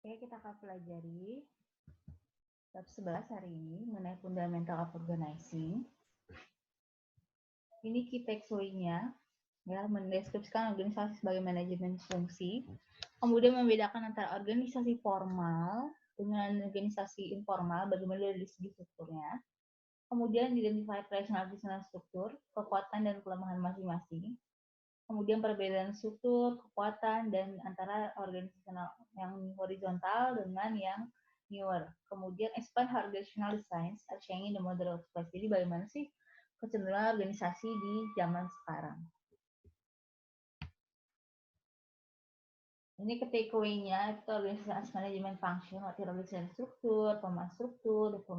Oke, kita akan pelajari bab 11 hari ini mengenai fundamental of organizing. Ini key takeaway-nya, ya, mendeskripsikan organisasi sebagai manajemen fungsi, kemudian membedakan antara organisasi formal dengan organisasi informal, bagaimana dari segi strukturnya, kemudian identify operational struktur, kekuatan dan kelemahan masing-masing, kemudian perbedaan struktur, kekuatan, dan antara organisasional yang horizontal dengan yang newer. Kemudian expand organizational designs, changing the model of place. Jadi bagaimana sih kecenderungan organisasi di zaman sekarang. Ini takeaway-nya itu organisasi manajemen function, arti organisasi struktur, reforma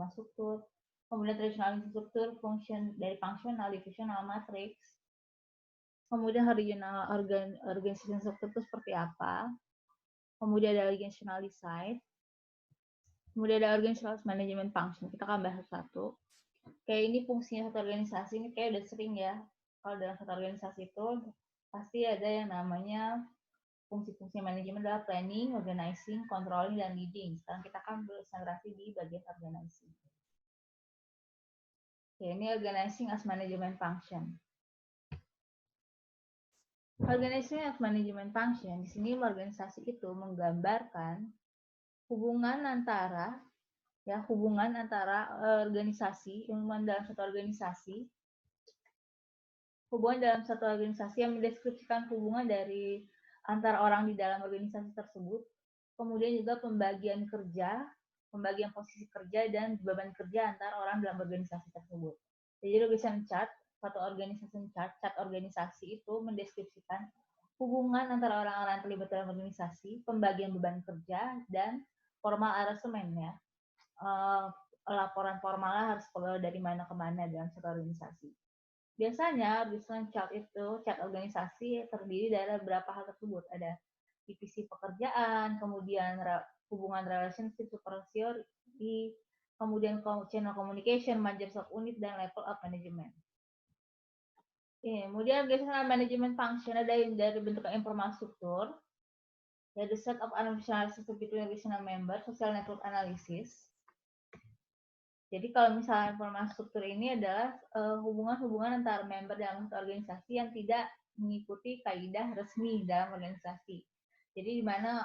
struktur, kemudian traditional struktur, function dari functional, divisional, matrix, kemudian regional organization struktur itu seperti apa, kemudian ada organizational design, kemudian ada organizational management function. Kita akan bahas satu. Kayak ini fungsinya satu organisasi ini kayak udah sering ya. Kalau dalam satu organisasi itu pasti ada yang namanya fungsi-fungsi manajemen adalah planning, organizing, controlling, dan leading. Sekarang kita akan berkonsentrasi di bagian organizing. Oke, ini organizing as management function. Organizing as management function, di sini organisasi itu menggambarkan hubungan antara organisasi, hubungan dalam satu organisasi, yang mendeskripsikan hubungan dari antara orang di dalam organisasi tersebut, kemudian juga pembagian posisi kerja dan beban kerja antara orang dalam organisasi tersebut. Jadi organization chart, chart organisasi itu mendeskripsikan hubungan antara orang-orang yang terlibat dalam organisasi, pembagian beban kerja, dan formal arrangementnya. Laporan formalnya harus dari mana ke mana dalam satu organisasi. Biasanya organization chart organisasi terdiri dari beberapa hal tersebut. Ada divisi pekerjaan, kemudian hubungan relationship supervisor, kemudian channel communication, managers of unit, dan level of management. Kemudian organizational management function ada dari bentuk informal struktur, the set of analysis between organizational member, social network analysis. Jadi kalau misalnya informasi struktur ini adalah hubungan-hubungan antara member dalam satu organisasi yang tidak mengikuti kaidah resmi dalam organisasi. Jadi di mana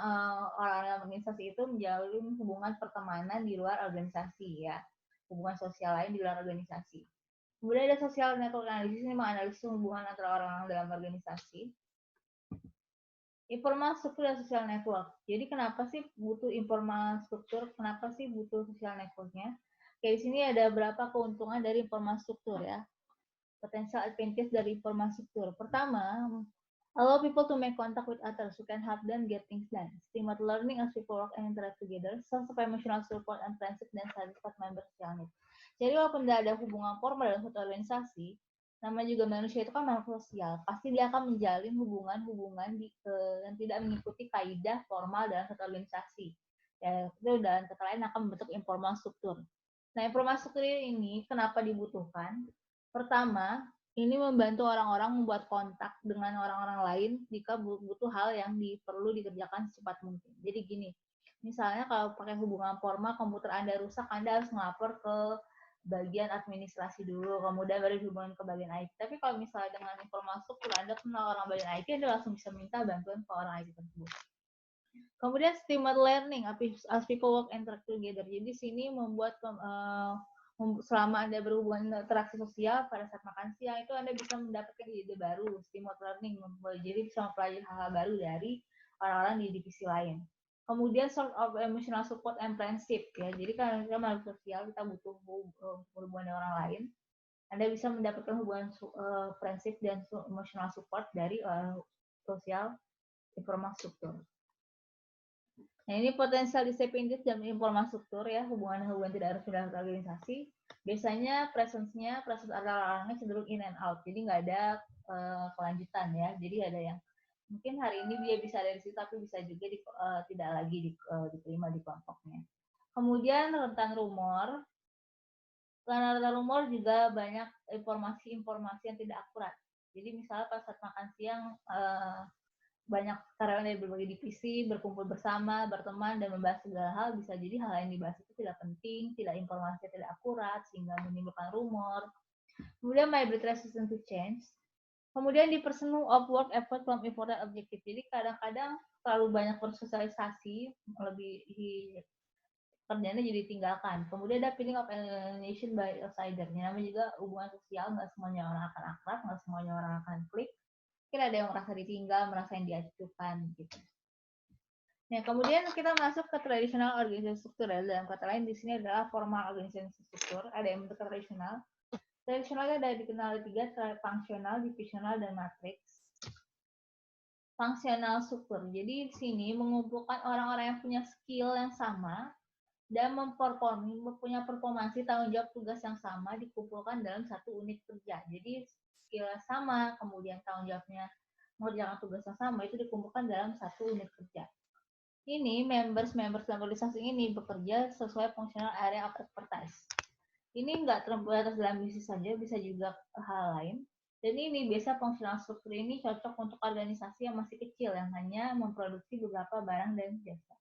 orang dalam organisasi itu menjalin hubungan pertemanan di luar organisasi, ya, hubungan sosial lain di luar organisasi. Kemudian ada social network analysis, ini menganalisis hubungan antara orang-orang dalam organisasi. Informal struktur dan social network. Jadi kenapa sih butuh informal struktur? Kenapa sih butuh social networknya? Kayak di sini ada beberapa keuntungan dari informal struktur ya. Potential advantage dari informal struktur. Pertama, allow people to make contact with others who can help them get things done. Stimulate learning as people work and interact together. Source of emotional support and friendship dan satisfied member social need. Jadi walaupun tidak ada hubungan formal dalam satu organisasi, namanya juga manusia itu kan makhluk sosial. Pasti dia akan menjalin hubungan-hubungan yang tidak mengikuti kaidah formal dalam satu organisasi. Ya, itu dalam kata lain akan membentuk informal struktur. Nah, informal struktur ini kenapa dibutuhkan? Pertama, ini membantu orang-orang membuat kontak dengan orang-orang lain jika butuh hal yang perlu dikerjakan secepat mungkin. Jadi gini, misalnya kalau pakai hubungan formal, komputer Anda rusak, Anda harus melapor ke bagian administrasi dulu, kemudian baru dihubungkan ke bagian IT. Tapi kalau misalnya dengan informal struktur, Anda kenal orang bagian IT, Anda langsung bisa minta bantuan ke orang IT tersebut. Kemudian stimulate learning as people work and interact together. Jadi sini membuat selama Anda berhubungan interaksi sosial pada saat makan siang itu Anda bisa mendapatkan ide baru, stimulate learning, jadi bisa mempelajari hal-hal baru dari orang-orang di divisi lain. Kemudian sort of emotional support and friendship ya. Jadi karena kita makhluk sosial, kita butuh hubungan dengan orang lain. Anda bisa mendapatkan hubungan friendship dan emotional support dari sosial informal struktur. Nah, ini potensial disabilitas dan informal struktur ya, hubungan-hubungan tidak resmi dalam organisasi. Biasanya presence adalah orangnya cenderung in and out, jadi nggak ada kelanjutan ya. Jadi ada yang mungkin hari ini dia bisa ada di situ, tapi bisa juga tidak lagi diterima di kelompoknya. Kemudian rentan rumor. Karena rentan rumor juga banyak informasi-informasi yang tidak akurat. Jadi misalnya pas saat makan siang banyak karyawan dari berbagai divisi berkumpul bersama, berteman, dan membahas segala hal. Bisa jadi hal yang dibahas itu tidak penting, tidak informasi, tidak akurat, sehingga menimbulkan rumor. Kemudian might resistant to change. Kemudian di personal of work effort from important objective. Jadi kadang-kadang terlalu banyak bersosialisasi, lebih kerjanya jadi tinggalkan. Kemudian ada feeling of alienation by outsider. Namanya juga hubungan sosial, nggak semuanya orang akan akrab, nggak semuanya orang akan klik. Mungkin ada yang merasa ditinggal, merasa yang diacuhkan gitu. Nah, kemudian kita masuk ke tradisional organisasi struktural. Dalam kata lain di sini adalah formal organisasi struktur. Ada yang bentuk tradisional. Tradisionalnya ada dikenal tiga, fungsional, divisional, dan matriks. Fungsional struktur. Jadi di sini mengumpulkan orang-orang yang punya skill yang sama dan punya performansi tanggung jawab tugas yang sama dikumpulkan dalam satu unit kerja. Jadi skill sama, kemudian tanggung jawabnya mengerjakan tugas yang sama itu dikumpulkan dalam satu unit kerja. Ini members organisasi ini bekerja sesuai fungsional area of expertise. Ini nggak terbatas dalam bisnis saja, bisa juga hal lain. Dan ini biasa fungsional struktur ini cocok untuk organisasi yang masih kecil yang hanya memproduksi beberapa barang dan jasa.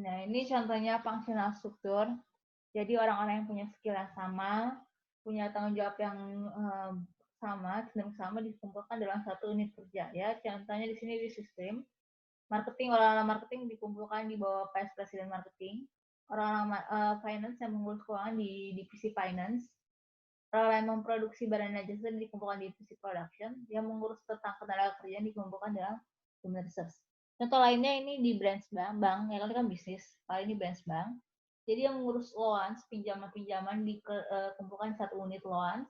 Nah, ini contohnya fungsional struktur. Jadi orang-orang yang punya skill yang sama, punya tanggung jawab yang sama, cenderung sama dikumpulkan dalam satu unit kerja. Ya, contohnya di sini di sistem marketing, orang-orang marketing dikumpulkan di bawah vice president marketing. Orang-orang finance yang mengurus keuangan di divisi finance, orang yang memproduksi barang dan jasa dikumpulkan di divisi production, yang mengurus tentang tenaga kerja dikumpulkan dalam human research. Contoh lainnya ini di branch bank, ya kan bisnis, kali ini branch bank. Jadi yang mengurus loans, pinjaman-pinjaman dikumpulkan di satu unit loans,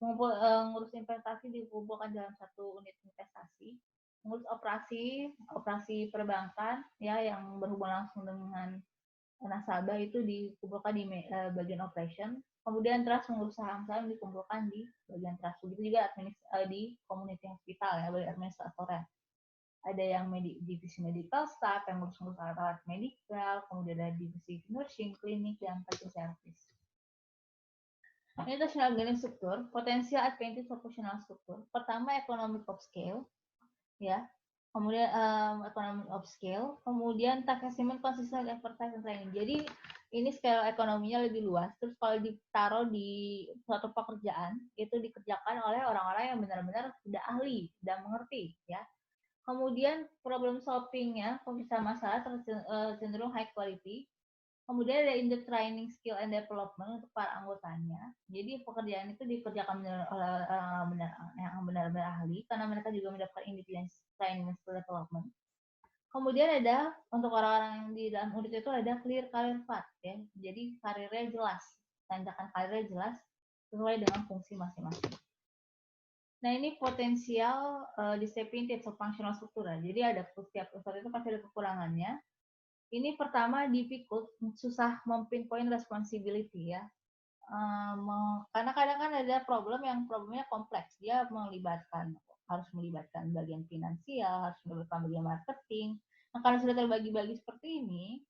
mengurus investasi dikumpulkan dalam satu unit investasi, mengurus operasi perbankan ya yang berhubungan langsung dengan nasabah itu dikumpulkan di bagian operation. Kemudian trust mengurus saham-saham dikumpulkan di bagian trust. Begitu juga di community hospital ya, bagi administratornya. Ada yang divisi medical staff yang ngurus alat-alat medikal, kemudian ada divisi nursing, klinik, dan patient service. Ini traditional organic struktur, potensial advantage proportional struktur. Pertama, economic of scale, ya. Kemudian economic of scale, kemudian task assignment, consistent expertise and training. Jadi ini skala ekonominya lebih luas. Terus kalau ditaruh di suatu pekerjaan, itu dikerjakan oleh orang-orang yang benar-benar sudah ahli, sudah mengerti, ya. Kemudian problem solving-nya, pemisah masalah cenderung high quality. Kemudian ada in the training skill and development untuk para anggotanya. Jadi pekerjaan itu dikerjakan oleh orang-orang yang benar-benar ahli karena mereka juga mendapatkan independence training and skill development. Kemudian ada untuk orang-orang yang di dalam unit itu ada clear career path ya. Jadi karirnya jelas, tanjakan karirnya jelas sesuai dengan fungsi masing-masing. Nah ini potensial discipline atau functional struktural. Jadi ada setiap unsur itu pasti ada kekurangannya. Ini pertama difficult, susah mempinpoint responsibility ya. Karena kadang kan ada problemnya kompleks. Dia harus melibatkan bagian finansial, harus melibatkan bagian marketing. Nah, kalau sudah terbagi-bagi seperti ini,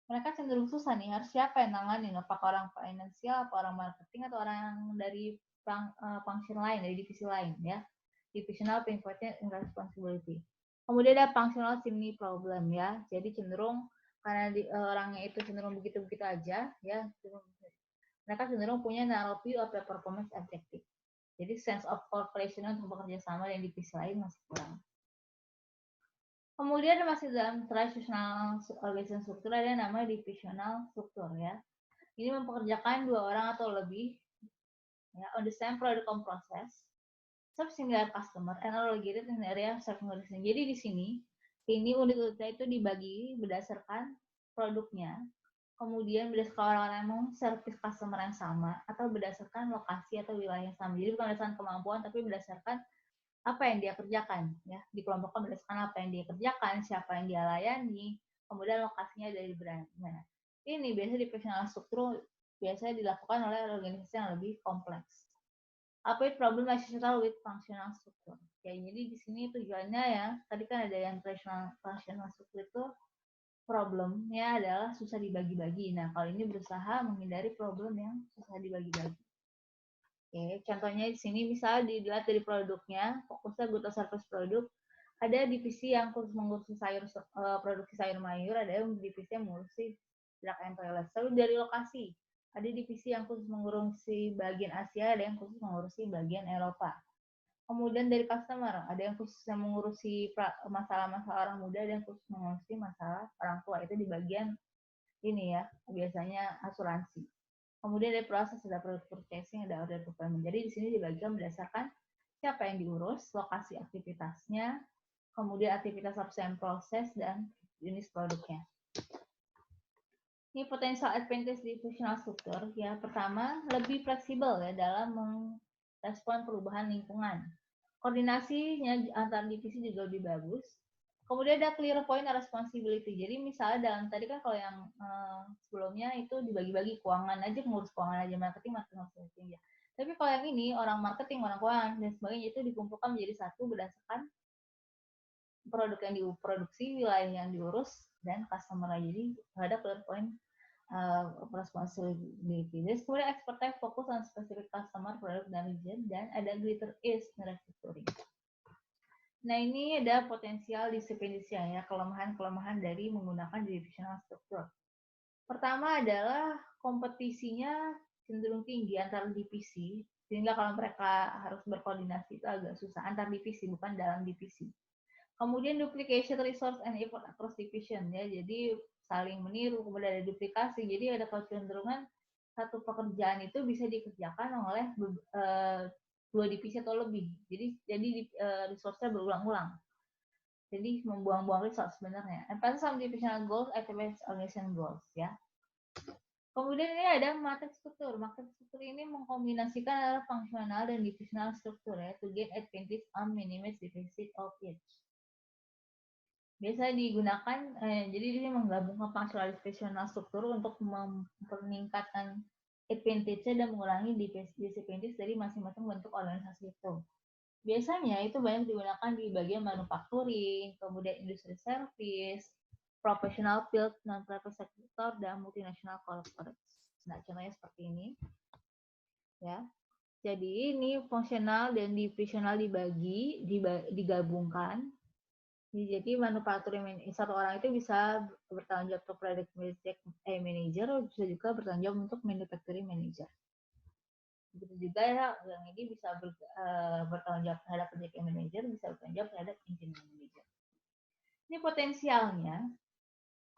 mereka cenderung susah nih, harus siapa yang nanganin? Apakah orang finansial, apa orang marketing, atau orang yang dari function lain, dari divisi lain ya. Divisional pinpointnya responsibility. Kemudian ada functional simi problem ya. Jadi cenderung karena orangnya itu cenderung begitu-begitu aja ya, mereka cenderung punya narrow view of the performance objective. Jadi sense of cooperation untuk bekerja sama dengan divisi lain masih kurang. Kemudian masih dalam traditional organization struktur ada yang namanya divisional struktur ya. Ini mempekerjakan 2 orang atau lebih ya, on the same product process, sub-singular customer, and allocated in area serving organization. Jadi di sini ini unit-unitnya itu dibagi berdasarkan produknya, kemudian berdasarkan orang-orang yang mau service customer yang sama, atau berdasarkan lokasi atau wilayah yang sama. Jadi bukan berdasarkan kemampuan, tapi berdasarkan apa yang dia kerjakan. Ya, dikelompokkan berdasarkan apa yang dia kerjakan, siapa yang dia layani, kemudian lokasinya dari brand. Nah, ini biasanya di profesional struktur biasanya dilakukan oleh organisasi yang lebih kompleks. Apa itu problem associated with functional struktur? Ya, jadi di sini tujuannya ya, tadi kan ada yang functional struktur itu problemnya adalah susah dibagi-bagi. Nah, kalau ini berusaha menghindari problem yang susah dibagi-bagi. Oke, contohnya di sini misalnya dilihat dari produknya, fokusnya good or service produk, ada divisi yang khusus mengurusi produksi sayur mayur, ada yang divisi yang mengurusi drug and toilet. Lalu dari lokasi, ada divisi yang khusus mengurusi bagian Asia, ada yang khusus mengurusi bagian Eropa. Kemudian dari customer, ada yang khusus yang mengurusi masalah-masalah orang muda, ada yang khusus mengurusi masalah orang tua. Itu di bagian ini ya, biasanya asuransi. Kemudian dari proses, ada product purchasing, ada order fulfillment. Jadi di sini dibagikan berdasarkan siapa yang diurus, lokasi aktivitasnya, kemudian aktivitas upstream proses, dan jenis produknya. Ini potential advantage di functional struktur. Ya, pertama, lebih fleksibel ya dalam merespon perubahan lingkungan. Koordinasinya antar divisi juga lebih bagus. Kemudian ada clear point responsibility. Jadi misalnya dalam tadi kan kalau yang sebelumnya itu dibagi-bagi keuangan aja, ngurus keuangan aja, marketing aja. Tapi kalau yang ini orang marketing, orang keuangan dan sebagainya itu dikumpulkan menjadi satu berdasarkan produk yang diproduksi, wilayah yang diurus, dan customer. Jadi ada clear point responsibility. Jadi kemudian expertise fokus on specific customer, product, dan region, dan ada greater ease restructuring. Nah, ini ada potensial disiplin ya, kelemahan-kelemahan dari menggunakan divisional struktur. Pertama adalah kompetisinya cenderung tinggi antar divisi, sehingga kalau mereka harus berkoordinasi itu agak susah antar divisi, bukan dalam divisi. Kemudian duplication resource and effort across division ya, jadi saling meniru, kemudian ada duplikasi, jadi ada kecenderungan satu pekerjaan itu bisa dikerjakan oleh dua divisi atau lebih. Jadi resource-nya berulang-ulang. Jadi membuang-buang resource sebenarnya. Emphasis on divisional goals, activate organization goals ya. Kemudian ini ada matrix struktur. Matrix struktur ini mengkombinasikan antara fungsional dan divisional struktur ya, to gain advantage on minimize deficit of each. Biasa digunakan, jadi ini menggabungkan fungsional divisional struktur untuk meningkatkan advantage-nya dan mengurangi disadvantage dari masing-masing bentuk organisasi itu. Biasanya itu banyak digunakan di bagian manufacturing, kemudian industri service, professional field, non-profit sector, dan multinational corporate. Nah, contohnya seperti ini. Ya. Jadi ini fungsional dan divisional digabungkan. Jadi manufacturing satu orang itu bisa bertanggung jawab untuk product manager, bisa juga bertanggung jawab untuk manufacturing manager. Begitu juga ya, yang ini bisa bertanggung jawab terhadap project manager, bisa bertanggung jawab terhadap engineering manager. Ini potensialnya,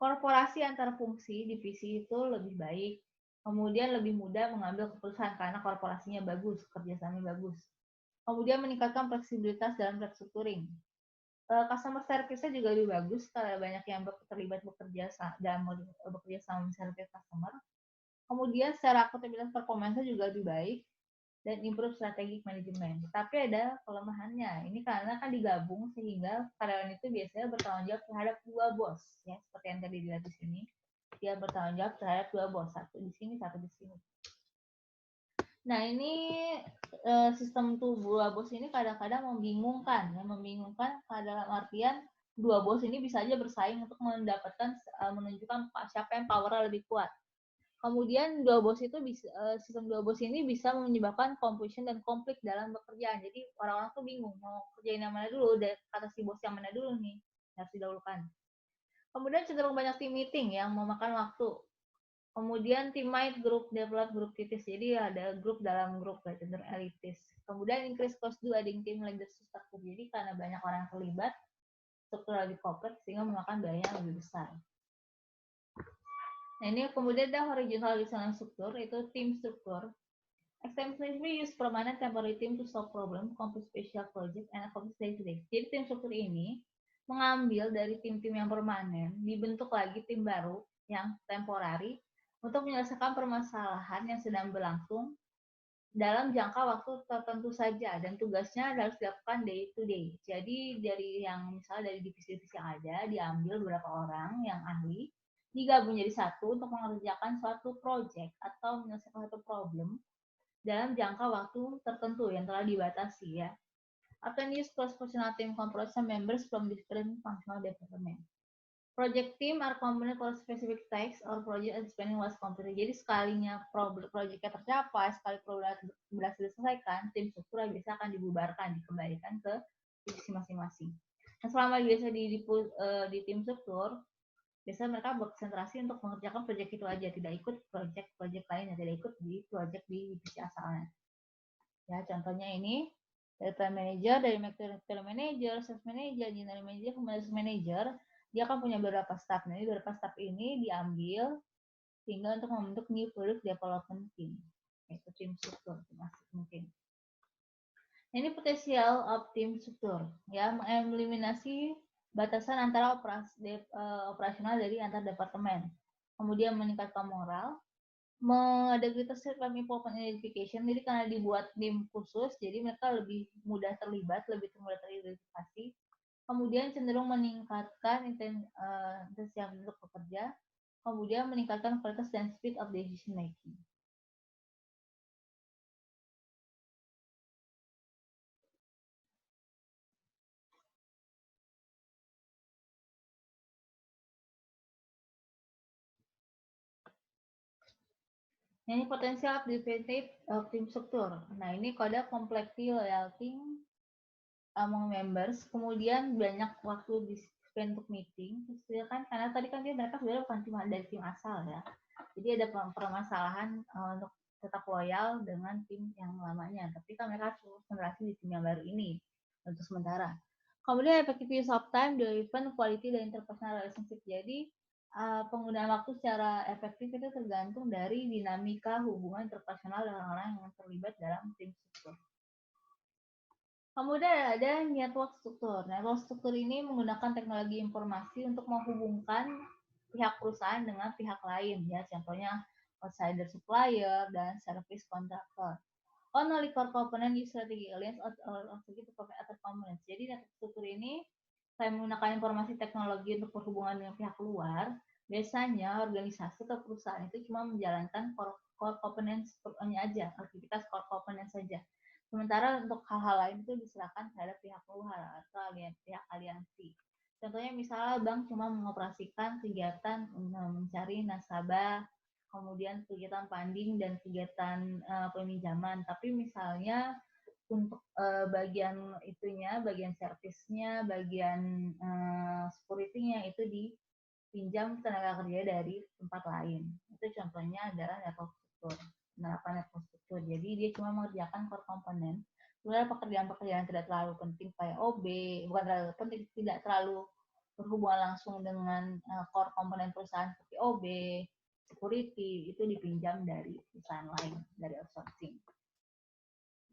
korporasi antar fungsi divisi itu lebih baik, kemudian lebih mudah mengambil keputusan karena korporasinya bagus, kerjasamanya bagus. Kemudian meningkatkan fleksibilitas dalam restructuring. Customer service-nya juga lebih bagus karena banyak yang terlibat bekerja sama service customer. Kemudian secara akuntabilitas performance juga lebih baik dan improve strategic management. Tapi ada kelemahannya. Ini karena kan digabung sehingga karyawan itu biasanya bertanggung jawab terhadap dua bos, ya seperti yang tadi dilihat di sini. Dia bertanggung jawab terhadap dua bos, satu di sini, satu di sini. Nah, ini sistem dua bos ini kadang-kadang membingungkan, ya, membingungkan dalam artian dua bos ini bisa aja bersaing untuk mendapatkan menunjukkan siapa yang powernya lebih kuat. Kemudian dua bos itu bisa sistem dua bos ini bisa menyebabkan confusion dan konflik dalam pekerjaan. Jadi orang-orang tuh bingung mau kerjain yang mana dulu, kata si bos yang mana dulu nih harus didahulukan. Kemudian cenderung banyak team meeting yang memakan waktu. Kemudian team might group develop grup titis, jadi ada grup dalam grup cenderung elitis. Kemudian increase cost do adding team leadership structure, jadi karena banyak orang yang terlibat, struktur lebih kompleks sehingga memakan biaya yang lebih besar. Nah, ini kemudian ada horizontal design struktur, itu team struktur. Extensively use permanent temporary team to solve problem, complete special project, and accomplish day-to-day. Jadi tim struktur ini mengambil dari tim-tim yang permanen, dibentuk lagi tim baru yang temporary untuk menyelesaikan permasalahan yang sedang berlangsung dalam jangka waktu tertentu saja dan tugasnya harus dilakukan day to day. Jadi dari yang misalnya dari divisi-divisi yang ada diambil beberapa orang yang ahli digabung jadi satu untuk mengerjakan suatu project atau menyelesaikan suatu problem dalam jangka waktu tertentu yang telah dibatasi ya. Often use cross-functional team composed members from different functional department. Project team are combined for specific tasks or project and spending was completed. Jadi sekalinya proyeknya tercapai, sekali program berhasil diselesaikan, tim struktur biasa akan dibubarkan, dikembalikan ke divisi masing-masing. Nah, selama biasa di tim struktur, biasanya mereka berkonsentrasi untuk mengerjakan proyek itu aja, tidak ikut proyek lainnya, tidak ikut di proyek di divisi asalnya. Ya, contohnya ini dari plan manager, dari material manager, sales manager, engineering manager, commercial manager, dia akan punya beberapa staff. Nah, beberapa staff ini diambil tinggal untuk membentuk new product development team, yaitu tim struktur masih mungkin. Ini potensial of tim struktur, ya, mengeliminasi batasan antara operasional dari antar departemen, kemudian meningkatkan moral, ada system involvement identification, jadi karena dibuat tim khusus, jadi mereka lebih mudah terlibat, lebih mudah teridentifikasi, kemudian cenderung meningkatkan intensitas untuk bekerja, kemudian meningkatkan kualitas dan speed of decision making. Ini potensial advantage of team struktur. Nah, ini kode complexity loyalty among members, kemudian banyak waktu di spend untuk meeting, terus kan karena tadi kan mereka sebenarnya bukan cuma dari tim asal ya, jadi ada permasalahan untuk tetap loyal dengan tim yang lamanya, tapi kan mereka harus konsentrasi di tim yang baru ini untuk sementara. Kemudian effective use of time, driven quality dan interpersonal relationship. Jadi penggunaan waktu secara efektif itu tergantung dari dinamika hubungan interpersonal dengan orang yang terlibat dalam tim struktur. Kemudian ada network struktur. Network struktur ini menggunakan teknologi informasi untuk menghubungkan pihak perusahaan dengan pihak lain, ya, contohnya outsider supplier dan service contractor. Only core component use strategic alliance or to provide other components. Jadi network struktur ini saya menggunakan informasi teknologi untuk berhubungan dengan pihak luar. Biasanya organisasi atau perusahaan itu cuma menjalankan core components aja, aktivitas core components saja. Sementara untuk hal-hal lain itu diserahkan terhadap pihak luar atau pihak aliansi. Contohnya misalnya bank cuma mengoperasikan kegiatan mencari nasabah, kemudian kegiatan funding dan kegiatan peminjaman. Tapi misalnya untuk bagian itunya, bagian servisnya, bagian security-nya itu dipinjam tenaga kerja dari tempat lain. Itu contohnya adalah network struktur. Penerapan network struktur. Jadi dia cuma mengerjakan core komponen. Sebenarnya pekerjaan-pekerjaan tidak terlalu penting kayak OB, bukan terlalu penting, tidak terlalu berhubungan langsung dengan core komponen perusahaan seperti OB, security, itu dipinjam dari perusahaan lain, dari outsourcing.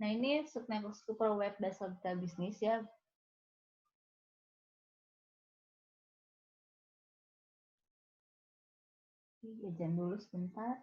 Nah, ini network super web dasar data bisnis ya. Jangan dulu sebentar.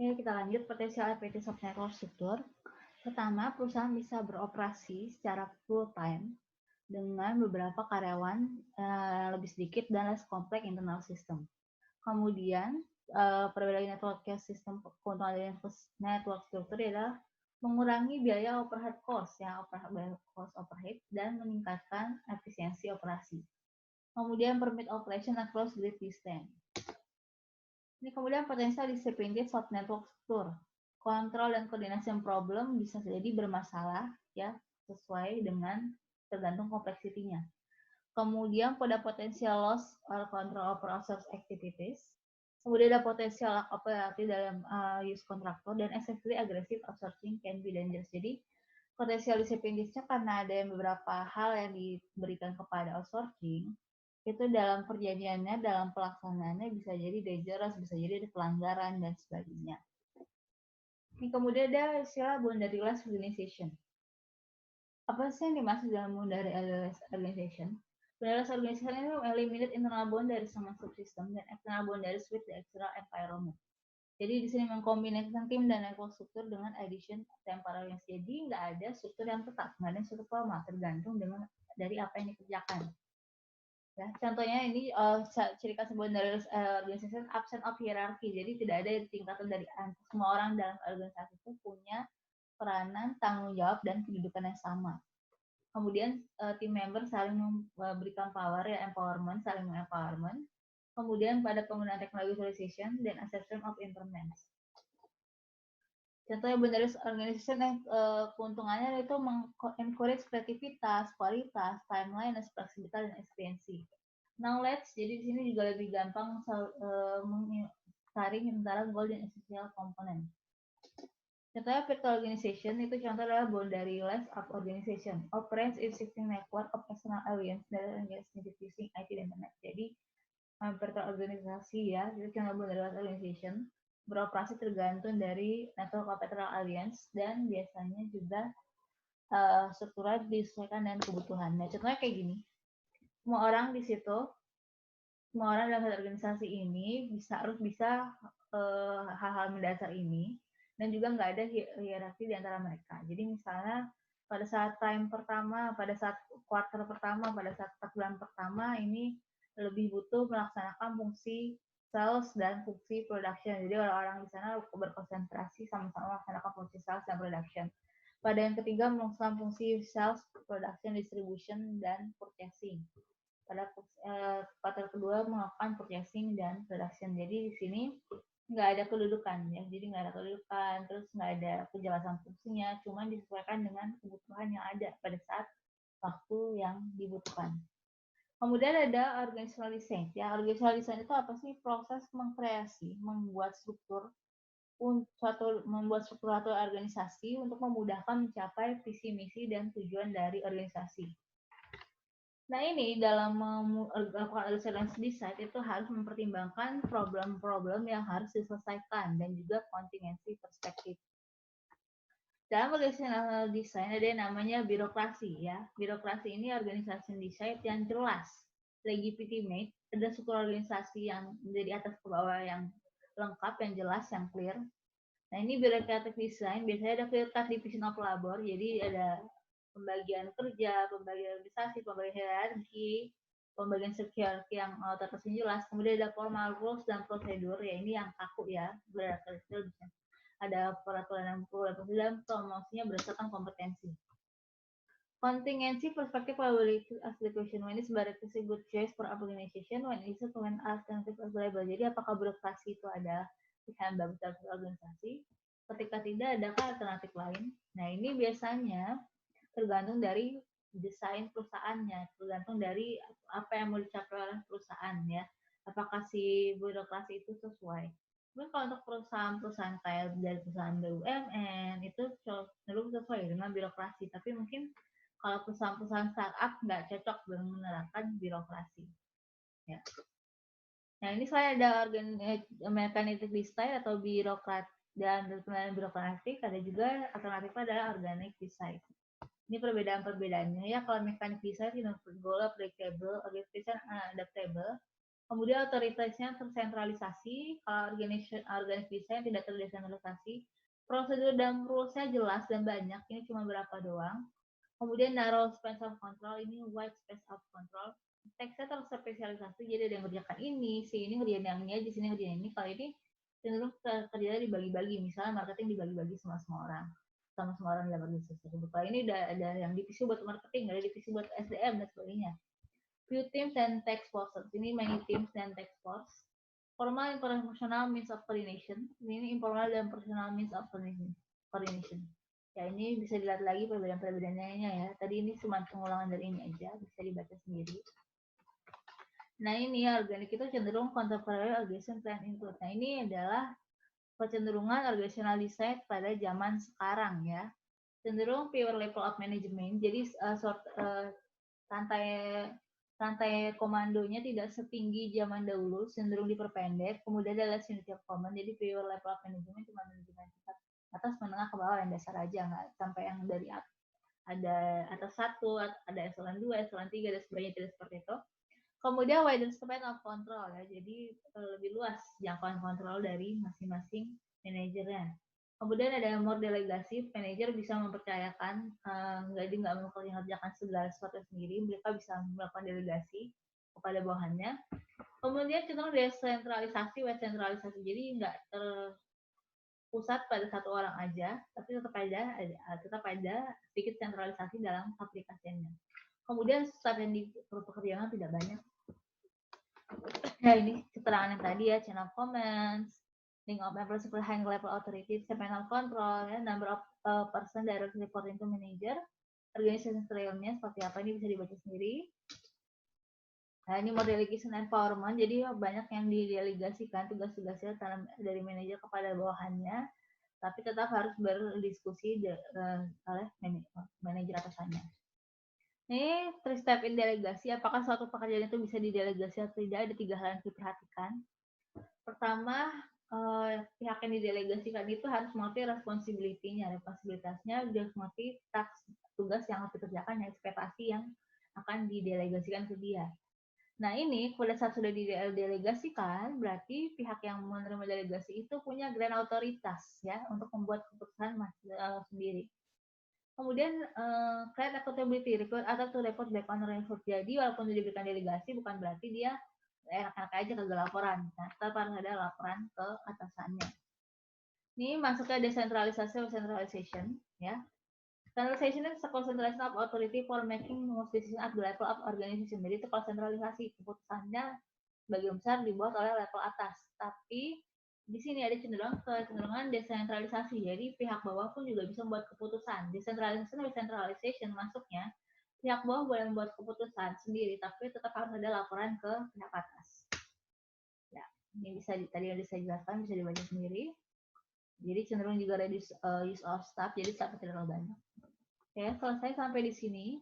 Ya, kita lanjut potensial activities of network structure. Pertama, perusahaan bisa beroperasi secara full time dengan beberapa karyawan lebih sedikit dan less kompleks internal system. Kemudian, perbedaan network system keuntungan dari network structure adalah mengurangi biaya overhead cost, overhead dan meningkatkan efisiensi operasi. Kemudian, permit operation across grid distance. Ini kemudian potensial distributed soft network structure. Kontrol dan koordinasi problem bisa jadi bermasalah ya sesuai dengan tergantung kompleksitinya. Kemudian pada potensial loss or control over outsourced activities. Kemudian ada potensial lack operatif dalam use contractor dan excessively aggressive outsourcing can be dangerous. Jadi potensial disiplinnya karena ada yang beberapa hal yang diberikan kepada outsourcing, itu dalam perjanjiannya, dalam pelaksanaannya bisa jadi dangerous, bisa jadi ada pelanggaran dan sebagainya. Ini kemudian ada istilah boundaryless organization. Apa sih yang dimaksud dalam boundaryless organization? Boundaryless organization itu eliminate internal boundaries sama subsystem dan external boundaries with the external environment. Jadi di sini mengkombinasikan tim dan network struktur dengan addition temporary. Jadi nggak ada struktur yang tetap, nggak ada yang struktur formal, tergantung dengan dari apa yang dikerjakan. Ya, contohnya ini ciri khas boundaryless organization absent of hierarchy. Jadi tidak ada tingkatan dari semua orang dalam organisasi itu punya peranan, tanggung jawab dan kedudukan yang sama. Kemudian tim member saling memberikan power ya empowerment, saling empowerment. Kemudian pada penggunaan teknologi visualization dan assessment of improvements. Contohnya boundaryless organization yang keuntungannya itu encourage kreativitas, kualitas, timeline, fleksibilitas dan efisiensi. Knowledge, jadi di sini juga lebih gampang saring antara goal dan essential component. Contohnya virtual organization itu contoh adalah boundaryless organization, operates existing network of external aliens that engage using IT dan internet. Jadi virtual organisasi ya, itu contoh boundaryless organization beroperasi tergantung dari network of external aliens dan biasanya juga strukturnya disesuaikan dengan kebutuhan. Nah, contohnya kayak gini. Semua orang di situ, semua orang dalam satu organisasi ini harus bisa hal-hal mendasar ini dan juga nggak ada hierarki di antara mereka. Jadi misalnya pada saat time pertama, pada saat quarter pertama, pada saat bulan pertama ini lebih butuh melaksanakan fungsi sales dan fungsi production. Jadi orang-orang di sana berkonsentrasi sama-sama melaksanakan fungsi sales dan production. Pada yang ketiga melaksanakan fungsi sales, production, distribution, dan purchasing. Pada quarter kedua melakukan purchasing dan production. Jadi di sini nggak ada kedudukan ya, jadi nggak ada kedudukan, terus nggak ada kejelasan fungsinya, cuma disesuaikan dengan kebutuhan yang ada pada saat waktu yang dibutuhkan. Kemudian ada organizational ya, organizational design itu apa sih? Proses mengkreasi, membuat struktur atau organisasi untuk memudahkan mencapai visi misi dan tujuan dari organisasi. Nah ini dalam melakukan organizational design itu harus mempertimbangkan problem-problem yang harus diselesaikan dan juga kontingensi perspektif. Dalam organizational design ada yang namanya birokrasi ya. Birokrasi ini organisasi desain yang jelas, legitimate, ada struktur organisasi yang dari atas ke bawah yang lengkap, yang jelas, yang clear. Nah ini birokratik design biasanya ada clear cut division of labor, jadi ada pembagian kerja, pembagian organisasi, pembagian hierarki, pembagian hierarki yang terkesan jelas. Kemudian ada formal rules dan prosedur, ya ini yang kaku ya, berdasarkan ada peraturan yang perlu dan promosinya berdasarkan kompetensi. Contingency perspective probability application when is a good choice for organization when is it when alternative available. Jadi apakah birokrasi itu ada pilihan bagus dalam organisasi? Ketika tidak, adakah alternatif lain? Nah ini biasanya tergantung dari desain perusahaannya, tergantung dari apa yang mau dicapai oleh perusahaan ya. Apakah si birokrasi itu sesuai? Mungkin kalau untuk perusahaan-perusahaan kayak dari perusahaan BUMN itu cenderung sesuai dengan birokrasi, tapi mungkin kalau perusahaan-perusahaan startup nggak cocok dengan menerapkan birokrasi. Ya. Nah ini saya ada mechanical design atau birokrat dan birokratik, ada juga alternatifnya adalah organic design. Ini perbedaan-perbedaannya ya. Kalau mechanical design goal predictable, organic design adaptable. Kemudian otoritasnya tersentralisasi, kalau organik desain tidak terdesentralisasi. Prosedur dan rules-nya jelas dan banyak, ini cuma berapa doang. Kemudian narrow space of control, ini wide space of control. Teksnya terspesialisasi, jadi ada yang ngerjakan ini, si ini ngerjain yang ini aja, sini ngerjain ini. Kalau ini cenderung kerjanya dibagi-bagi, misalnya marketing dibagi-bagi sama orang, sama orang dalam bisnis tersebut. Kalau ini ada yang divisi buat marketing, ada divisi buat SDM dan sebagainya. Few teams and task forces, ini many teams dan task force. Formal informational means of coordination, ini informal dan personal means of coordination. Ya, ini bisa dilihat lagi perbedaan-perbedaannya ya. Tadi ini cuma pengulangan dari ini aja, bisa dibaca sendiri. Nah, ini organik itu cenderung contemporary organization plan include. Nah, ini adalah kecenderungan organizational design pada zaman sekarang ya. Cenderung pure level of management, jadi rantai komandonya tidak setinggi zaman dahulu, cenderung diperpendek. Kemudian ada unity of command, jadi pure level of management cuma manajemen atas menengah ke bawah yang dasar aja, nggak sampai yang dari ada atas 1, ada eselon 2, eselon 3 dan sebagainya, tidak seperti itu. Kemudian wider span of control ya, jadi lebih luas jangkauan kontrol dari masing-masing manajernya. Kemudian ada more delegasi, manajer bisa mempercayakan, nggak mengerjakan segala sesuatu sendiri, mereka bisa melakukan delegasi kepada bawahannya. Kemudian cenderung desentralisasi, wide centralisasi, jadi nggak terpusat pada satu orang aja, tapi tetap ada sedikit sentralisasi dalam aplikasinya. Kemudian staff yang dipekerjakan tidak banyak. Nah, ini keterangan yang tadi ya, chain of commands, link of members, high level authority, span of control, ya, number of person direct reporting to manager, organization trailnya seperti apa, ini bisa dibaca sendiri. Nah, ini model delegation empowerment, jadi banyak yang didelegasikan tugas-tugasnya dari manajer kepada bawahannya, tapi tetap harus berdiskusi oleh manajer atasannya. Ini 3 step in delegasi, apakah suatu pekerjaan itu bisa didelegasi atau tidak, ada 3 hal yang diperhatikan. Pertama, pihak yang didelegasikan itu harus mengerti responsibility-nya, responsabilitasnya, dia harus mengerti tugas yang harus dikerjakan, ekspektasi yang akan didelegasikan ke dia. Nah, ini pada saat sudah didelegasikan, berarti pihak yang menerima delegasi itu punya grand autoritas ya untuk membuat keputusan sendiri. Kemudian create accountability record atau to report back on report. Jadi walaupun diberikan delegasi bukan berarti dia enak-enak aja kagak laporan. Nah, tetap harus ada laporan ke atasannya. Ini masuknya decentralisasi atau centralization ya. Centralization is concentration of authority for making most decision at the level of organization. Jadi itu kalau sentralisasi, keputusannya sebagian besar dibuat oleh level atas. Tapi di sini ada kecenderungan desentralisasi. Jadi pihak bawah pun juga bisa membuat keputusan. Decentralization masuknya pihak bawah boleh membuat keputusan sendiri, tapi tetap harus ada laporan ke pihak atas. Ya, ini bisa tadi yang bisa dijelaskan, bisa dibaca sendiri. Jadi cenderung juga reduce use of staff, jadi staff tidak terlalu banyak. Oke, selesai sampai di sini.